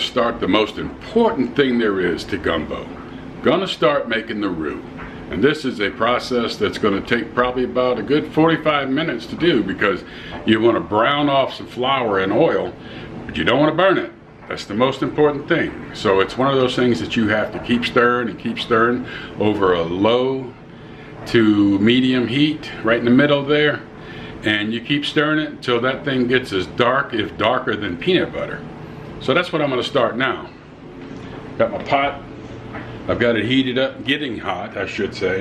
to start the most important thing there is to gumbo. Gonna start making the roux. And this is a process that's going to take probably about a good 45 minutes to do, because you want to brown off some flour in oil, but you don't want to burn it. That's the most important thing. So it's one of those things that you have to keep stirring and keep stirring over a low to medium heat, right in the middle there. And you keep stirring it until that thing gets as dark, if darker than peanut butter. So that's what I'm going to start now. Got my pot. I've got it heated up, getting hot, I should say.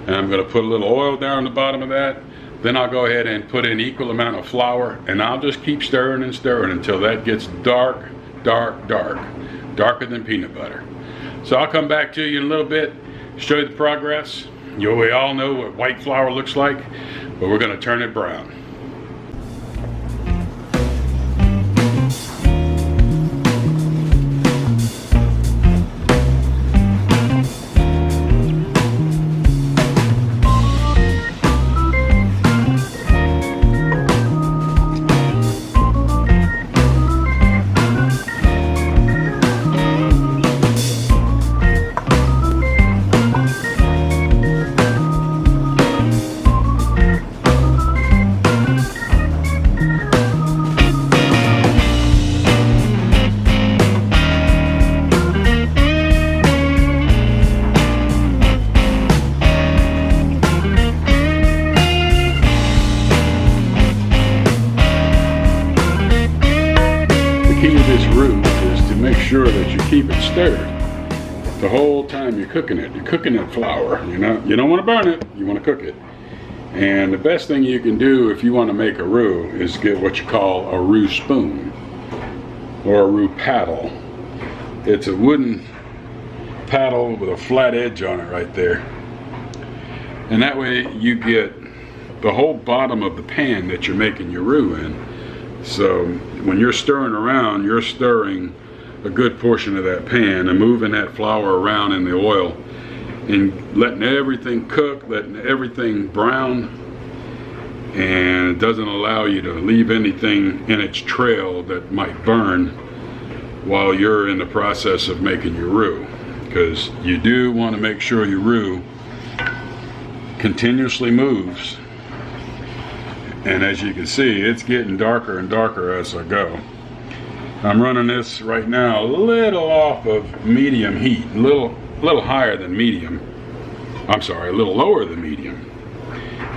And I'm going to put a little oil down the bottom of that. Then I'll go ahead and put in equal amount of flour, and I'll just keep stirring and stirring until that gets dark, dark, dark. Darker than peanut butter. So I'll come back to you in a little bit, show you the progress. We all know what white flour looks like, but we're going to turn it brown. Sure that you keep it stirred the whole time you're cooking it. You're cooking that flour. You don't want to burn it. You want to cook it. And the best thing you can do if you want to make a roux is get what you call a roux spoon or a roux paddle. It's a wooden paddle with a flat edge on it right there. And that way you get the whole bottom of the pan that you're making your roux in. So when you're stirring around, you're stirring a good portion of that pan and moving that flour around in the oil and letting everything cook, letting everything brown, and it doesn't allow you to leave anything in its trail that might burn while you're in the process of making your roux, because you do want to make sure your roux continuously moves. And as you can see, it's getting darker and darker as I go. I'm running this right now a little off of medium heat, a little higher than medium. I'm sorry, a little lower than medium.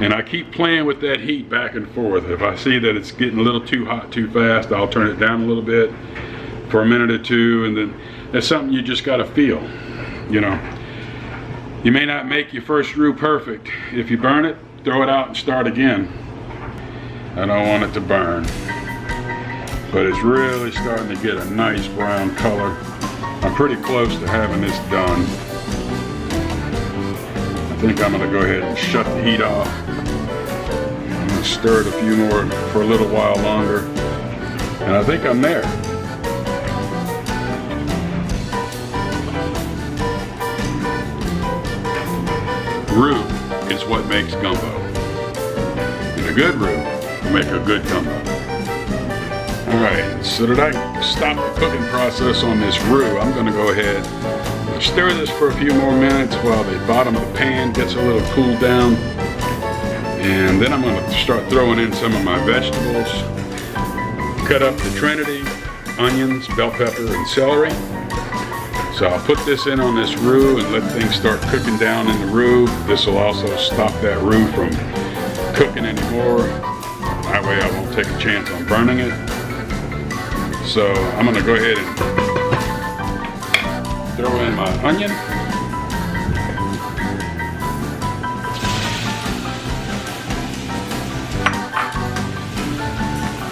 And I keep playing with that heat back and forth. If I see that it's getting a little too hot too fast, I'll turn it down a little bit for a minute or two, and then that's something you just gotta feel. You may not make your first roux perfect. If you burn it, throw it out and start again. I don't want it to burn. But it's really starting to get a nice brown color. I'm pretty close to having this done. I think I'm gonna go ahead and shut the heat off. I'm gonna stir it a few more for a little while longer. And I think I'm there. Roux is what makes gumbo. And a good roux will make a good gumbo. Alright, so that I stop the cooking process on this roux, I'm going to go ahead and stir this for a few more minutes while the bottom of the pan gets a little cooled down. And then I'm going to start throwing in some of my vegetables. Cut up the trinity, onions, bell pepper, and celery. So I'll put this in on this roux and let things start cooking down in the roux. This will also stop that roux from cooking anymore. That way I won't take a chance on burning it. So I'm going to go ahead and throw in my onion.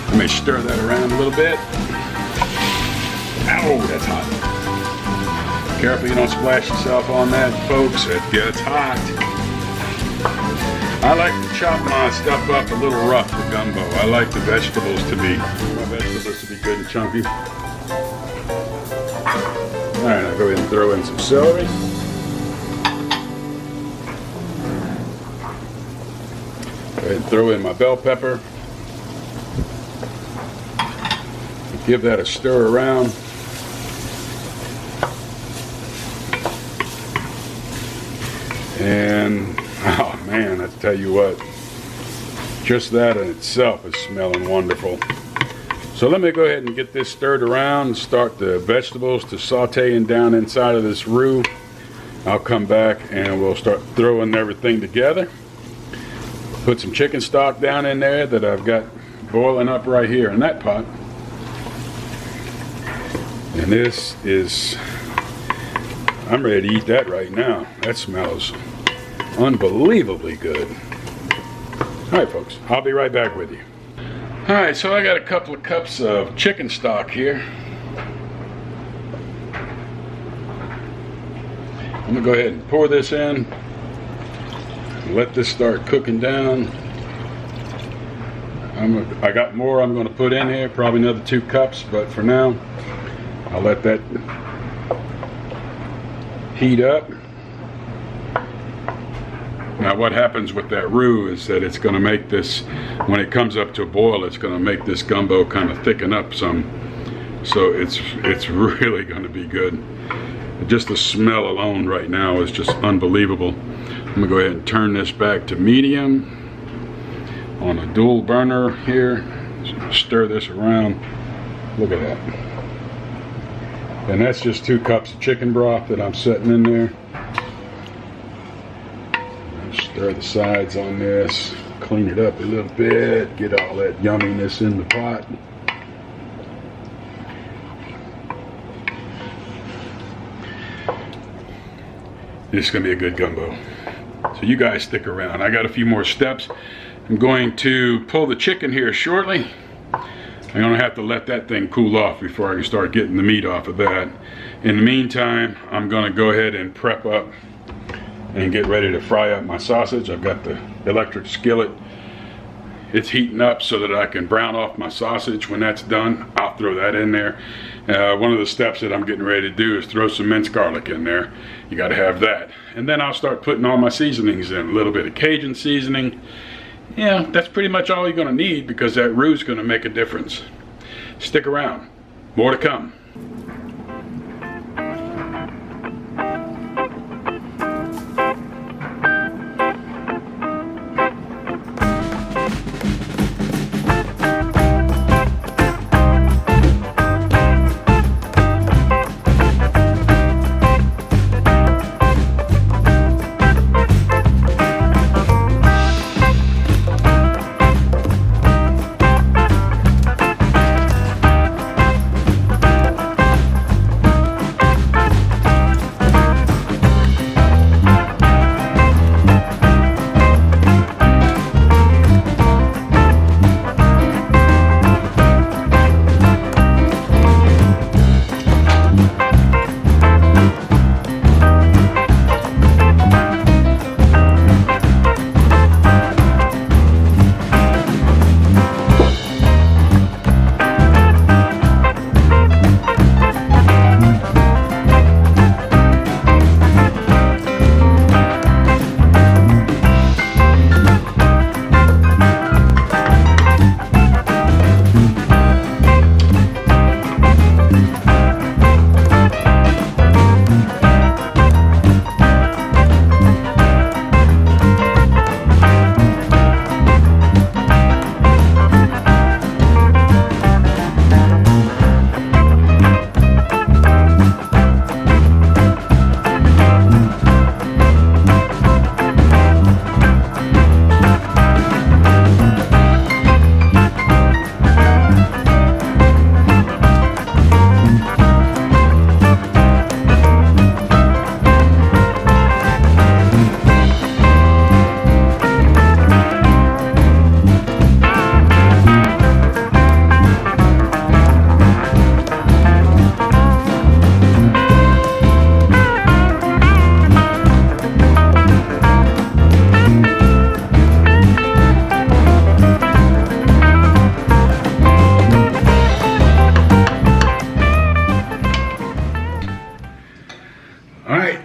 I may stir that around a little bit. Ow, that's hot. Careful you don't splash yourself on that, folks. It gets hot. I like to chop my stuff up a little rough for gumbo. I like the vegetables to be good and chunky. Alright, I'll go ahead and throw in some celery. Go ahead and throw in my bell pepper. Give that a stir around. And oh man, I tell you what, just that in itself is smelling wonderful. So let me go ahead and get this stirred around and start the vegetables to sauteing down inside of this roux. I'll come back and we'll start throwing everything together. Put some chicken stock down in there that I've got boiling up right here in that pot. And this is, I'm ready to eat that right now. That smells unbelievably good. All right, folks, I'll be right back with you. All right, so I got a couple of cups of chicken stock here. I'm gonna go ahead and pour this in. Let this start cooking down. I got more I'm gonna put in here, probably another 2 cups, but for now, I'll let that heat up. Now what happens with that roux is that it's going to make this, when it comes up to a boil, it's going to make this gumbo kind of thicken up some. So it's really going to be good. Just the smell alone right now is just unbelievable. I'm going to go ahead and turn this back to medium on a dual burner here. Stir this around. Look at that. And that's just 2 cups of chicken broth that I'm setting in there. Stir the sides on this, clean it up a little bit, get all that yumminess in the pot. This is going to be a good gumbo. So you guys stick around. I got a few more steps. I'm going to pull the chicken here shortly. I'm going to have to let that thing cool off before I can start getting the meat off of that. In the meantime, I'm going to go ahead and prep up and get ready to fry up my sausage. I've got the electric skillet. It's heating up so that I can brown off my sausage. When that's done, I'll throw that in there. One of the steps that I'm getting ready to do is throw some minced garlic in there. You got to have that. And then I'll start putting all my seasonings in. A little bit of Cajun seasoning. Yeah, that's pretty much all you're going to need because that roux is going to make a difference. Stick around. More to come.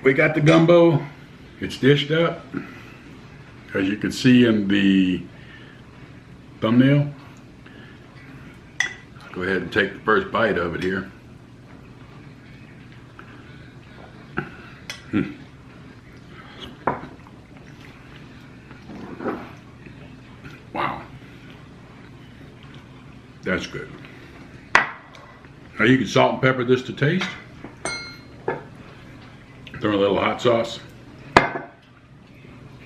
We got the gumbo. It's dished up, as you can see in the thumbnail. I'll go ahead and take the first bite of it here. That's good. Now you can salt and pepper this to taste. Throw a little hot sauce.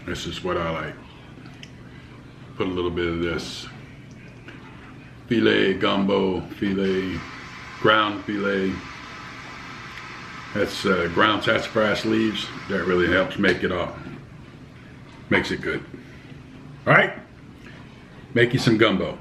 This is what I like. Put a little bit of this filet gumbo, ground filet. That's ground sassafras leaves. That really helps make it all. Makes it good. All right, make you some gumbo.